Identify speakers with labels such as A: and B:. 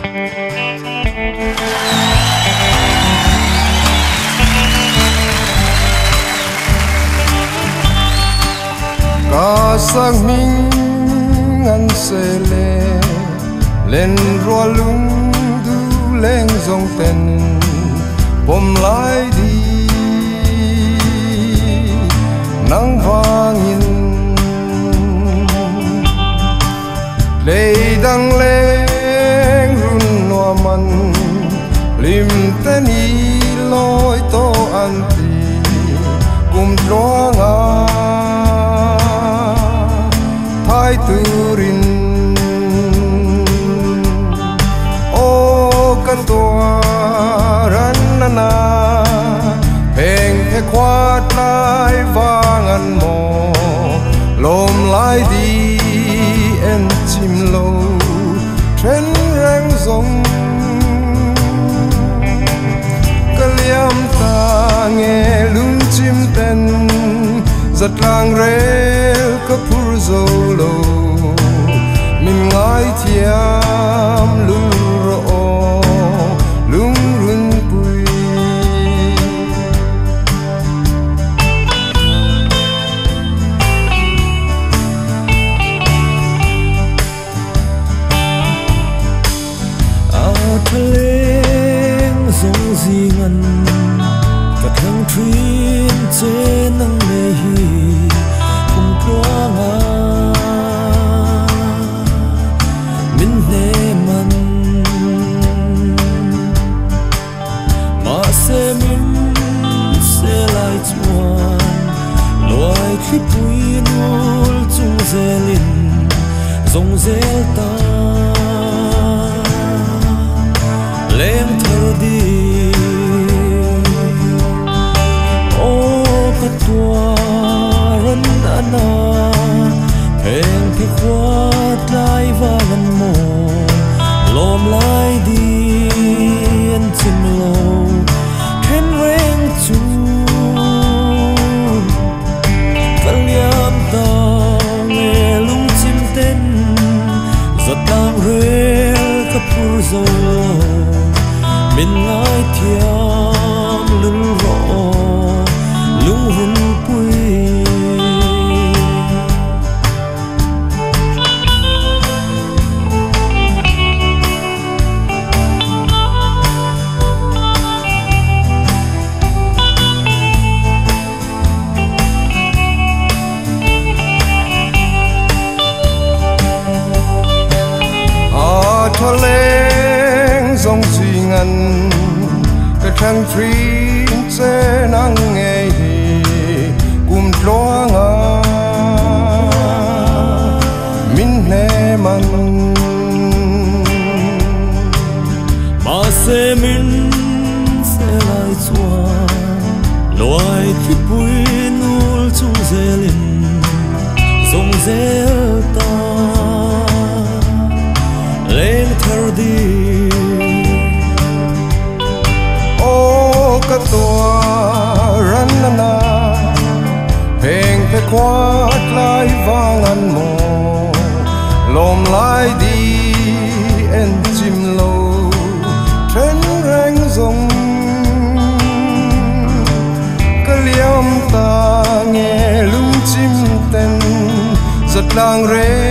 A: Cả sang mình ngăn xe lên rùa lung du lên dòng tên bom lại đi nắng vàng nhìn đây đang lên run noa man lim tên y lối to an ti cùng loa ngà thái turin o kan tua ran na peng he quát lai vang an mo lom lai đi en chim lo chen rang zong kaliam ta nghe lung chim ten giật lang rel kapur zolo min ngai thiam lung ro lung run pui
B: ao thaleng zong zingan kathang thrin che nang nei hi kum tlanga min ne man ma se min se lai chuan loi khi pui nul chung zelin zong zel ta lem thar di tua ran ana heng thi khuat lai van mo lom lai di an chim lo khen reng chu kaliam ta nghe lung chim ten giật tang rel kapur zo min ngai thiam lul ro lung run pui
A: a thaleng zong suy ngăn cái thang trin che nang nghe cùng loa ngà min ne man
B: ma se min se lai chuan loi thi pui nul chung zelin zong zel ta lên thar di
A: o ka tua ran na peng pe quát lai vang an mo lom lai đi en chim lo chen rang zong kaliam ta nghe lung chim ten giật lang re